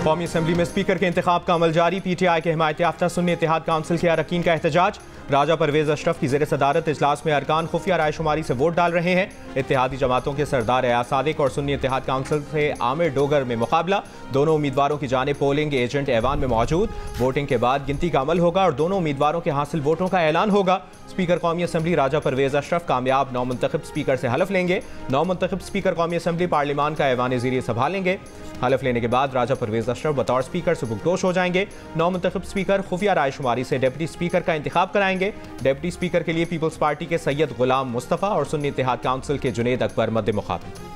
कौमी असम्बली में स्पीकर के इंतखाब का अमल जारी। PTI के हिमायत याफ्ता सुन्नी इत्तेहाद काउंसिल के अरकान का एहतजाज। राजा परवेज अशरफ की ज़ेर सदारत इजलास में अरकान खुफिया रायशुमारी से वोट डाल रहे हैं। इत्तेहादी जमातों के सरदार एयाज सादिक और सुन्नी इत्तेहाद काउंसिल से आमिर डोगर में मुकाबला। दोनों उम्मीदवारों की जानिब पोलिंग एजेंट ऐवान में मौजूद। वोटिंग के बाद गिनती का अमल होगा और दोनों उम्मीदवारों के हासिल वोटों का ऐलान होगा। स्पीकर कौमी असम्बली राजा परवेज अशरफ कामयाब नौ मुंतखब स्पीकर से हलफ लेंगे। नौ मुंतखब स्पीकर कौमी असम्बली पार्लिमान का ऐवान ज़रिए संभालेंगे। हलफ लेने के बाद राजा परवेज अशरफ बतौर स्पीकर सुबुकदोश हो जाएंगे। नौ मुंतखब स्पीकर खुफिया रायशुमारी से डिप्टी स्पीकर का इंतखाब कराएंगे। डिप्टी स्पीकर के लिए पीपल्स पार्टी के सैयद गुलाम मुस्तफ़ा और सुन्नी इत्तेहाद काउंसिल के जुनेद अकबर मद्दे मुकाबले।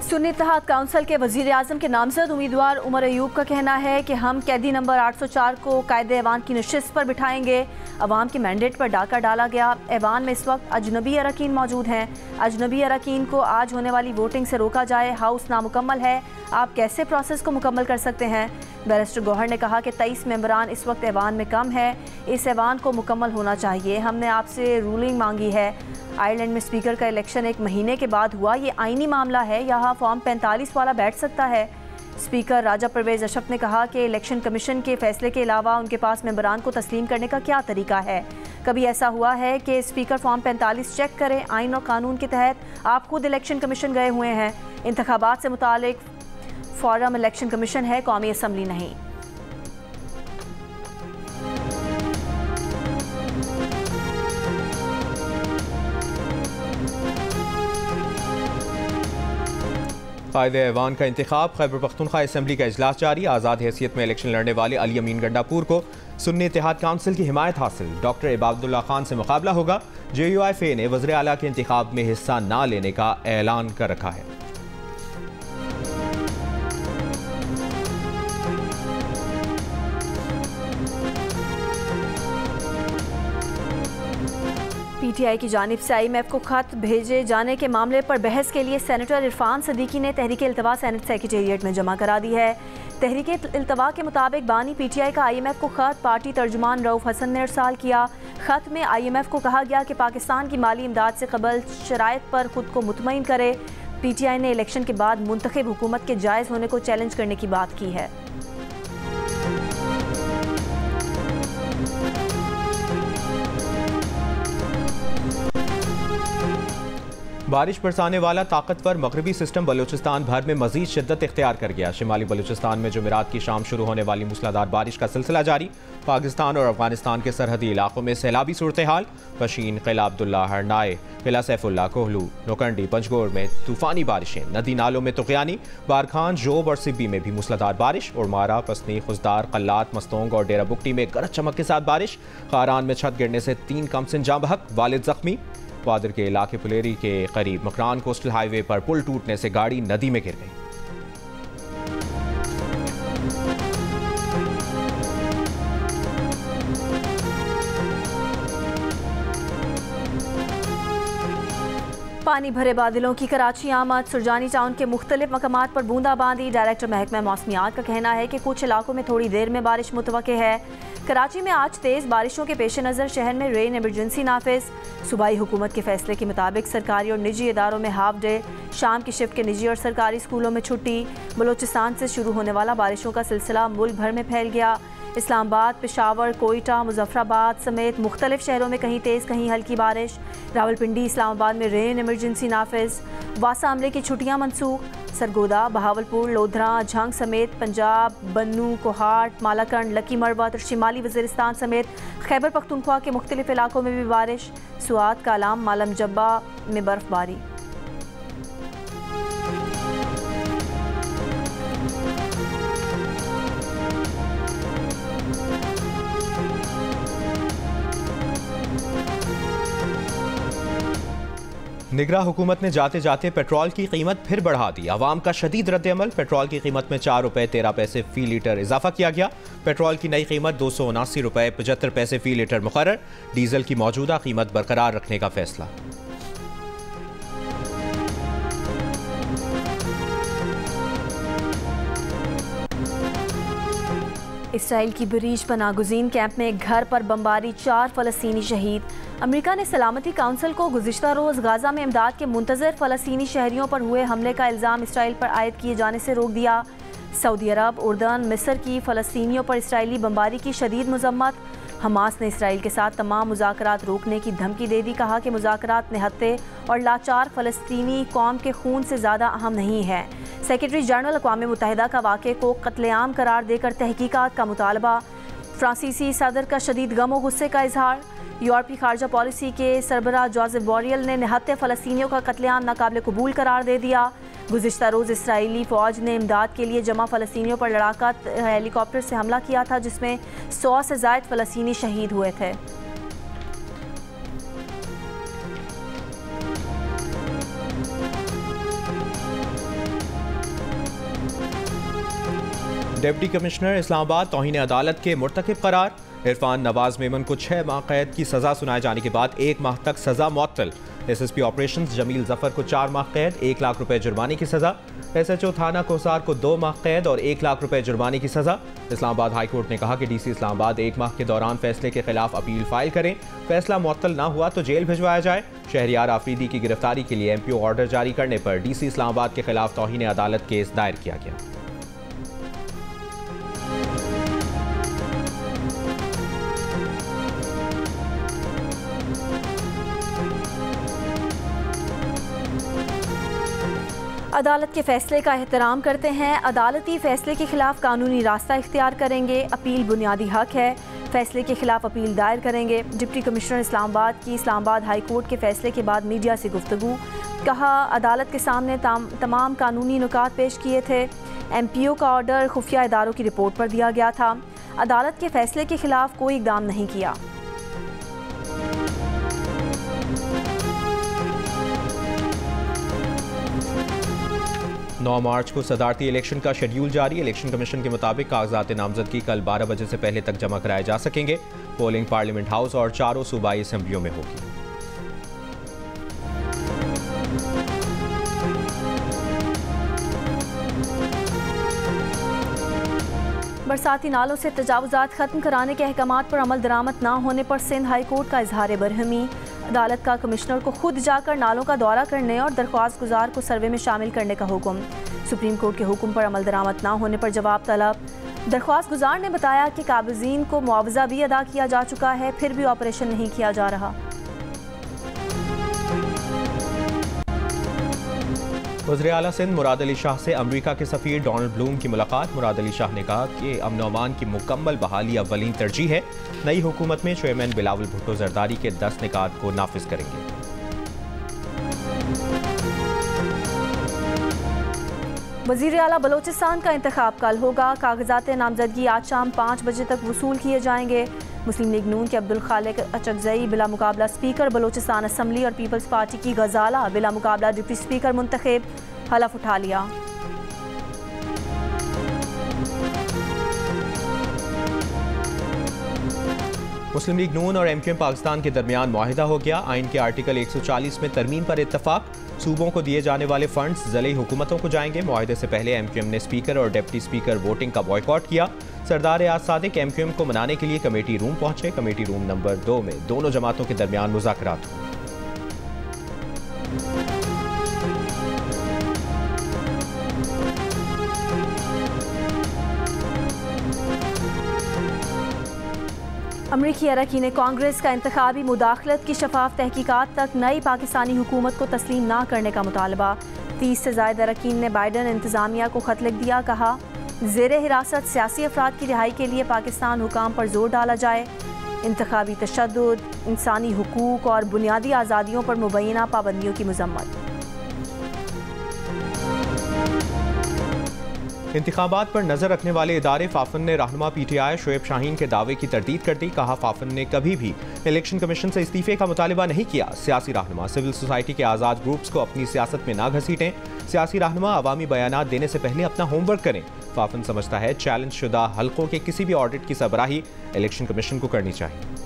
सुन्नी इत्तेहाद काउंसिल के वज़ीर आज़म के नामजद उम्मीदवार उमर अयूब का कहना है कि हम कैदी नंबर 804 को कायदे ऐवान की नशिस्त पर बिठाएंगे। अवाम के मैंडेट पर डाका डाला गया। ऐवान में इस वक्त अजनबी अरकान मौजूद हैं। अजनबी अरकान को आज होने वाली वोटिंग से रोका जाए। हाउस नामुकम्मल है, आप कैसे प्रोसेस को मुकम्मल कर सकते हैं। बैरिस्टर गौहर ने कहा कि 23 मेंबरान इस वक्त ऐवान में कम है, इस ऐवान को मुकम्मल होना चाहिए। हमने आपसे रूलिंग मांगी है। आयरलैंड में स्पीकर का इलेक्शन 1 महीने के बाद हुआ, ये आईनी मामला है, यहाँ फॉर्म 45 वाला बैठ सकता है। स्पीकर राजा परवेज अशरफ ने कहा कि इलेक्शन कमीशन के फैसले के अलावा उनके पास मेंबरान को तस्लीम करने का क्या तरीका है। कभी ऐसा हुआ है कि स्पीकर फॉर्म 45 चेक करें? आइन और कानून के तहत आप खुद इलेक्शन कमीशन गए हुए हैं। इंतखाबात से मुतालिक फॉरम इलेक्शन कमीशन है, कौमी असम्बली नहीं। कायदे ऐवान का इंतखाब। खैबर पख्तूनख्वा असम्बली का इजलास जारी। आज़ाद हैसियत में इलेक्शन लड़ने वाले अली अमीन गंडापुर को सुन्नी इत्तेहाद काउंसिल की हिमायत हासिल। डॉक्टर इबादुल्ला खान से मुकाबला होगा। JUIFA ने वज़ीर आला के इंतखाब में हिस्सा न लेने का ऐलान कर रखा है। PTI की जानिब से IMF को खत भेजे जाने के मामले पर बहस के लिए सेनेटर इरफान सदीकी ने तहरीक इल्तवा सेनेट सेक्रेटेरिएट में जमा करा दी है। तहरीक इल्तवा के मुताबिक बानी PTI का IMF को खत पार्टी तर्जुमान रऊफ हसन ने इरसाल किया। खत में IMF को कहा गया कि पाकिस्तान की माली इमदाद से कबल शराइत पर खुद को मुतमईन करे। PTI ने इलेक्शन के बाद मुंतखब हुकूमत के जायज़ होने को चैलेंज करने की बात की है। बारिश बरसाने वाला ताकतवर मगरबी सिस्टम बलूचिस्तान भर में मजीद शिद्दत इख्तियार कर गया। शिमाली बलूचिस्तान में जुमेरात की शाम शुरू होने वाली मूसलाधार बारिश का सिलसिला जारी। पाकिस्तान और अफगानिस्तान के सरहदी इलाकों में सैलाबी सूरत हाल। पशीन, किला अब्दुल्ला, हरनाए, किला सैफुल्ला, कोहलू, नोकंडी, पंचगोर में तूफानी बारिशें। नदी नालों में तुगयानी। बारखान, जोब और सिब्बी में भी मूसलाधार बारिश। उड़मारा, पसनी, खुजदार, कल्लात, मस्तोंग और डेरा बुगटी में गरज चमक के साथ बारिश। खारान में छत गिरने से 3 कमसिन जाँ बहक, वालिद जख्मी। वादर के इलाके पुलेरी के करीब मकरान कोस्टल हाईवे पर पुल टूटने से गाड़ी नदी में गिर गई। पानी भरे बादलों की कराची आमद। सुरजानी टाउन के मुख्तलिफ मकामात पर बूंदाबांदी। डायरेक्टर महकमा मौसमियात का कहना है कि कुछ इलाकों में थोड़ी देर में बारिश मुतवक्के है। कराची में आज तेज़ बारिशों के पेश नज़र शहर में रेन एमरजेंसी नाफिज। सूबाई हुकूमत के फैसले के मुताबिक सरकारी और निजी इदारों में हाफ डे। शाम की शिफ्ट के निजी और सरकारी स्कूलों में छुट्टी। बलोचिस्तान से शुरू होने वाला बारिशों का सिलसिला मुल्क भर में फैल गया। इस्लामाबाद, पेशावर, कोयटा, मुजफ्फराबाद समेत मुख्तलिफ शहरों में कहीं तेज़ कहीं हल्की बारिश। रावलपिंडी, इस्लामाबाद में रेन एमरजेंसी नाफिज। वासा अमले की छुट्टियां मनसूख। सरगोदा, बहावलपुर, लोधरा, झंग समेत पंजाब, बन्नू, कोहाट, मालाकंड, लकी मरवत और शिमाली वज़ीरिस्तान समेत खैबर पख्तूनख्वा के मुख्तलिफ इलाकों में भी बारिश। सुआत, कालाम, मालम जब्बा में बर्फबारी। निगरान हुकूमत ने जाते जाते पेट्रोल की कीमत फिर बढ़ा दी। आवाम का शदीद रद्द-ए-अमल। पेट्रोल की कीमत में 4 रुपये 13 पैसे फी लीटर इजाफा किया गया। पेट्रोल की नई कीमत 279 रुपये 75 पैसे फी लीटर मुकर्रर। डीजल की मौजूदा कीमत बरकरार रखने का फैसला। इसराइल की बरीज पनागुज़ीन कैंप में घर पर बमबारी, 4 फ़लस्तीनी शहीद। अमेरिका ने सलामती काउंसिल को गुज़िश्ता रोज़ गाज़ा में इमदाद के मुंतज़र फ़लस्तीनी शहरियों पर हुए हमले का इल्ज़ाम इसराइल पर आयद किए जाने से रोक दिया। सऊदी अरब, उर्दन, मिस्र की फ़लस्तीनियों पर इसराइली बमबारी की शदीद मज़म्मत। हमास ने इसराइल के साथ तमाम मुज़ाकरात रोकने की धमकी दे दी। कहा कि मुज़ाकरात निहत्ते और लाचार फ़लस्तीनी कौम के खून से ज़्यादा अहम नहीं है। सेक्रेटरी जनरल अक़वाम मुत्तहिदा का वाक़े को कत्लेआम करार देकर तहकीकात का मुतालबा। फ्रांसीसी सदर का शदीद गम और गुस्से का इजहार। यूरोपीय खारजा पॉलिसी के सरबराह जोसेफ बोरेल ने निहत्ते फ़लस्तीनियों का कत्लेआम नाकाबिल कबूल करार दे दिया। गुज़िश्ता रोज़ इसराइली फ़ौज ने इमदाद के लिए जमा फ़लस्तीनियों पर लड़ाका हेलीकॉप्टर से हमला किया था, जिसमें 100 से ज़ायद फ़लस्तीनी शहीद हुए थे। डिप्टी कमिश्नर इस्लामाबाद तौहीन अदालत के मुर्तकिब करार। इरफान नवाज मेमन को 6 माह कैद की सज़ा सुनाए जाने के बाद 1 माह तक सज़ा मुअत्तल। SSP ऑपरेशंस जमील जफर को 4 माह कैद, 1 लाख रुपए जुर्माने की सज़ा। SHO थाना कोसार को 2 माह कैद और 1 लाख रुपए जुर्माने की सज़ा। इस्लामाबाद हाई कोर्ट ने कहा कि DC इस्लामाबाद 1 माह के दौरान फैसले के खिलाफ अपील फाइल करें। फैसला मुअत्तल ना हुआ तो जेल भिजवाया जाए। शहरियार आफरीदी की गिरफ्तारी के लिए MPO ऑर्डर जारी करने पर DC इस्लामाबाद के खिलाफ तौहीन अदालत केस दायर किया गया। अदालत के फैसले का एहतराम करते हैं। अदालती फैसले के खिलाफ कानूनी रास्ता इख्तियार करेंगे। अपील बुनियादी हक है। फैसले के खिलाफ अपील दायर करेंगे। डिप्टी कमिश्नर इस्लामाबाद की इस्लामाबाद हाई कोर्ट के फैसले के बाद मीडिया से गुफ्तगू। कहा, अदालत के सामने तमाम कानूनी नुकात पेश किए थे। MPO का ऑर्डर खुफिया इदारों की रिपोर्ट पर दिया गया था। अदालत के फैसले के खिलाफ कोई इकदाम नहीं किया। 9 मार्च को सदारती इलेक्शन का शेड्यूल जारी। इलेक्शन कमीशन के मुताबिक कागजात नामजदगी कल 12 बजे से पहले तक जमा कराए जा सकेंगे। पोलिंग पार्लियामेंट हाउस और 4 सूबाई असेंबलियों में होगी। बरसाती नालों से तजावुजात खत्म कराने के अहकामात पर अमल दरामद न होने पर सिंध हाई कोर्ट का इजहार बरहमी। अदालत का कमिश्नर को खुद जाकर नालों का दौरा करने और दरख्वास्त गुजार को सर्वे में शामिल करने का हुक्म। सुप्रीम कोर्ट के हुक्म पर अमल दरामद न होने पर जवाब तलब। दरख्वास्त गुजार ने बताया कि काबिज़ीन को मुआवजा भी अदा किया जा चुका है, फिर भी ऑपरेशन नहीं किया जा रहा। वज़ीर आला सिंध मुराद अली शाह से अमरीका के सफ़ीर डोनाल्ड ब्लूम की मुलाकात। मुराद अली शाह ने कहा कि अमन अमान की मुकम्मल बहाली अव्वलीन तरजीह है। नई हुकूमत में चेयरमैन बिलावल भुट्टो जरदारी के 10 निकात को नाफिज करेंगे। वज़ीर आला बलोचिस्तान का इंतखाब कल होगा। कागजात नामजदगी आज शाम 5 बजे तक वसूल किए जाएंगे। मुस्लिम लीग नून के अब्दुल खालिक अचकजई बिला मुकाबला स्पीकर बलोचिस्तान असम्बली और पीपल्स पार्टी की गजाला बिला मुकाबला डिप्टी स्पीकर मुंतखब। हलफ उठा लिया। मुस्लिम लीग नून और MQM पाकिस्तान के दरमियान मुआहिदा हो गया। आइन के आर्टिकल 140 में तरमीम पर इत्तफाक। सूबों को दिए जाने वाले फंड्स ज़िले हुकूमतों को जाएंगे। मुआहिदे से पहले MQM ने स्पीकर और डिप्टी स्पीकर वोटिंग का बॉयकॉट किया। सरदार एयाज सादिक MQM को मनाने के लिए कमेटी रूम पहुंचे। कमेटी रूम नंबर 2 में दोनों जमातों के दरमियान मुज़ाकरात हुए। अमरीकी अरकान कांग्रेस का इंतखाबी मुदाखलत की शफाफ तहकीकात तक नई पाकिस्तानी हुकूमत को तस्लीम ना करने का मुतालबा। 30 से ज़ायद अरकान ने बाइडन इंतज़ामिया को खत लिख दिया। कहा, ज़ेरे हिरासत सियासी अफराद की रिहाई के लिए पाकिस्तान हुकाम पर जोर डाला जाए। इंतखाबी तशद्दुद, इंसानी हुकूक और बुनियादी आज़ादियों पर मुबैना पाबंदियों की मज़म्मत। इंतखाबात पर नजर रखने वाले इदारे फाफन ने रहनुमा PTI शोएब शाहीन के दावे की तरदीद कर दी। कहा, फाफन ने कभी भी इलेक्शन कमीशन से इस्तीफे का मुतालिबा नहीं किया। सियासी रहनुमा सिविल सोसाइटी के आज़ाद ग्रुप्स को अपनी सियासत में ना घसीटें। सियासी रहनुमा अवामी बयानात देने से पहले अपना होमवर्क करें। फाफन समझता है चैलेंज शुदा हल्कों के किसी भी ऑडिट की सरबराही इलेक्शन कमीशन को करनी चाहिए।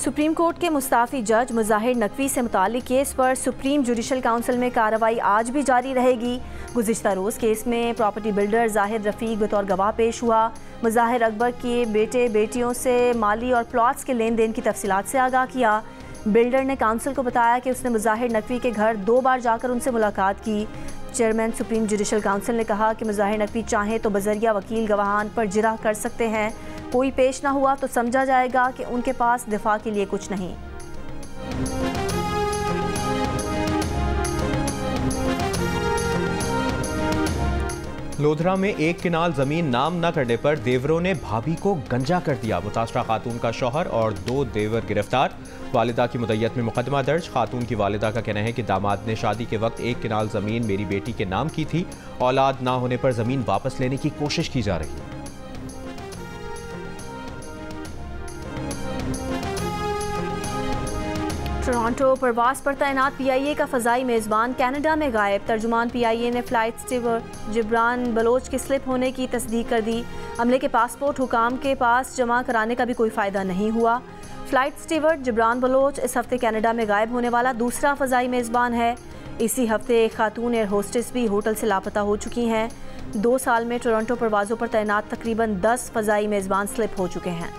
सुप्रीम कोर्ट के मुस्ताफी जज मुजाहिर नकवी से मुतालिक केस पर सुप्रीम जुडिशल काउंसिल में कार्रवाई आज भी जारी रहेगी। गुज़िश्ता रोज़ केस में प्रॉपर्टी बिल्डर जाहिद रफ़ीक बतौर गवाह पेश हुआ। मुजाहिर अकबर के बेटे बेटियों से माली और प्लॉट्स के लेन देन की तफसीलात से आगाह किया। बिल्डर ने काउंसिल को बताया कि उसने मुजाहिर नकवी के घर 2 बार जाकर उनसे मुलाकात की। चेयरमैन सुप्रीम जुडिशल काउंसिल ने कहा कि मुजाहिर नकवी चाहें तो बजरिया वकील गवाहान पर जिरह कर सकते हैं। कोई पेश ना हुआ तो समझा जाएगा कि उनके पास दिफा के लिए कुछ नहीं। लोधरा में 1 किनाल जमीन नाम न करने पर देवरों ने भाभी को गंजा कर दिया। मुतासरा खातून का शौहर और 2 देवर गिरफ्तार। वालिदा की मुद्दत में मुकदमा दर्ज। खातून की वालिदा का कहना है कि दामाद ने शादी के वक्त 1 किनाल जमीन मेरी बेटी के नाम की थी। औलाद ना होने पर जमीन वापस लेने की कोशिश की जा रही है। टोरंटो प्रवास पर तैनात पीआईए का फ़ज़ाई मेज़बान कनाडा में गायब। तर्जुमान पीआईए ने फ़्लाइट स्टीवर्ड जिब्रान बलोच के स्लिप होने की तस्दीक कर दी। अमले के पासपोर्ट हुकाम के पास जमा कराने का भी कोई फ़ायदा नहीं हुआ। फ़्लाइट स्टीवर्ड जिब्रान बलोच इस हफ्ते कनाडा में गायब होने वाला दूसरा फ़ज़ाई मेज़बान है। इसी हफ्ते एक खातून एयर होस्टेस भी होटल से लापता हो चुकी हैं। 2 साल में टोरंटो परवाज़ों पर तैनात तकरीबन 10 फ़ज़ाई मेज़बान स्लिप हो चुके हैं।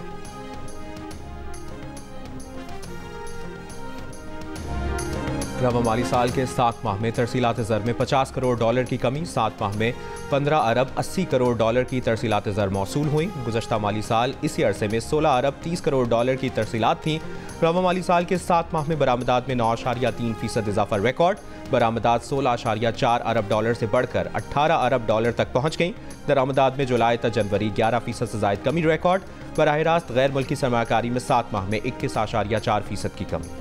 रवा माली साल के 7 माह में तरसीलात ज़र में 50 करोड़ डॉलर की कमी। 7 माह में 15 अरब 80 करोड़ डॉलर की तरसीलात ज़र मौसूल हुई। गुज़श्ता माली साल इसी अरसे में 16 अरब 30 करोड़ डॉलर की तरसीलात थीं। रवा माली साल के 7 माह में बरामदात में 9.3% इजाफा रिकॉर्ड। बरामदात 16.4 अरब डॉलर से बढ़कर 18 अरब डॉलर तक पहुँच गई। दरामदात में जुलाई तक जनवरी 11% से ज़ायद कमी रिकॉर्ड। बराह रास्त गैर मुल्की सरमाकारी में 7 माह में 21.4% की कमी।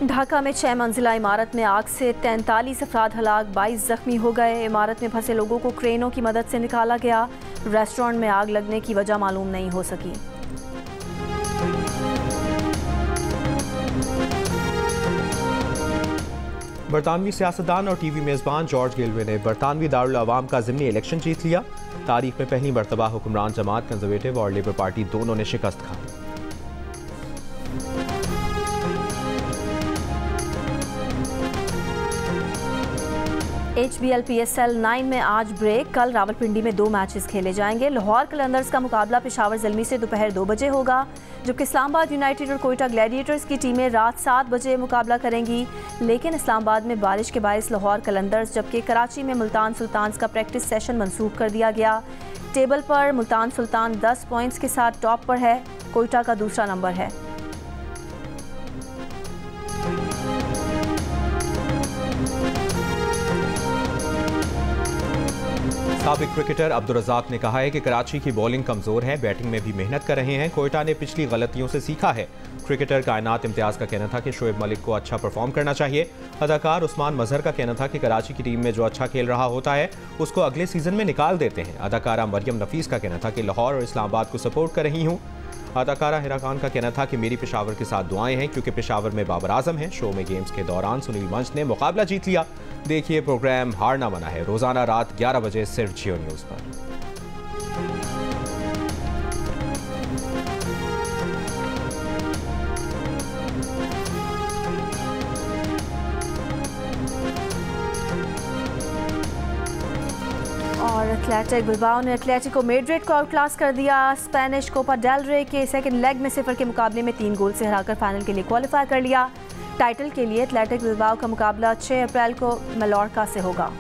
ढाका में 6 मंजिला इमारत में आग से 43 अफराद हलाक, 22 जख्मी हो गए। इमारत में फंसे लोगों को क्रेनों की मदद से निकाला गया। रेस्टोरेंट में आग लगने की वजह मालूम नहीं हो सकी। बरतानवी सियासतदान और टीवी मेज़बान जॉर्ज गिलवे ने बरतानवी दारुल अवाम का ज़िमनी इलेक्शन जीत लिया। तारीख में पहली मरतबा हुक्मरान जमात कंजर्वेटिव और लेबर पार्टी दोनों ने शिकस्त खाई। HBL PSL 9 में आज ब्रेक। कल रावलपिंडी में 2 मैचेस खेले जाएंगे। लाहौर कलंदर्स का मुकाबला पेशावर ज़ल्मी से दोपहर 2 बजे होगा, जबकि इस्लामाबाद यूनाइटेड और कोयटा ग्लैडिएटर्स की टीमें रात 7 बजे मुकाबला करेंगी। लेकिन इस्लामाबाद में बारिश के बायस लाहौर कलंदर्स जबकि कराची में मुल्तान सुल्तान्स का प्रैक्टिस सेशन मनसूख कर दिया गया। टेबल पर मुल्तान सुल्तान 10 पॉइंट्स के साथ टॉप पर है। कोयटा का दूसरा नंबर है। साबिक क्रिकेटर अब्दुल रज़ाक ने कहा है कि कराची की बॉलिंग कमज़ोर है, बैटिंग में भी मेहनत कर रहे हैं। कोयटा ने पिछली गलतियों से सीखा है। क्रिकेटर कायनात इम्तियाज़ का कहना था कि शोएब मलिक को अच्छा परफॉर्म करना चाहिए। अदाकार उस्मान मजहर का कहना था कि कराची की टीम में जो अच्छा खेल रहा होता है उसको अगले सीजन में निकाल देते हैं। अदाकारा मरियम नफीस का कहना था कि लाहौर और इस्लामाबाद को सपोर्ट कर रही हूँ। अदाकारा हिरा खान का कहना था कि मेरी पेशावर के साथ दुआएं हैं क्योंकि पेशावर में बाबर आजम है। शो में गेम्स के दौरान सुनील मंच ने मुकाबला जीत लिया। देखिए प्रोग्राम हार ना मना है रोजाना रात 11 बजे सिर्फ जियो न्यूज़ पर। और एथलेटिक बिलबाओ ने एटलेटिको मैड्रिड को आउटक्लास कर दिया। स्पेनिश कोपा डेल रे के सेकंड लेग में 0 के मुकाबले में 3 गोल से हराकर फाइनल के लिए क्वालिफाई कर लिया। टाइटल के लिए एटलेटिक बिलबाओ का मुकाबला 6 अप्रैल को मेलोर्का से होगा।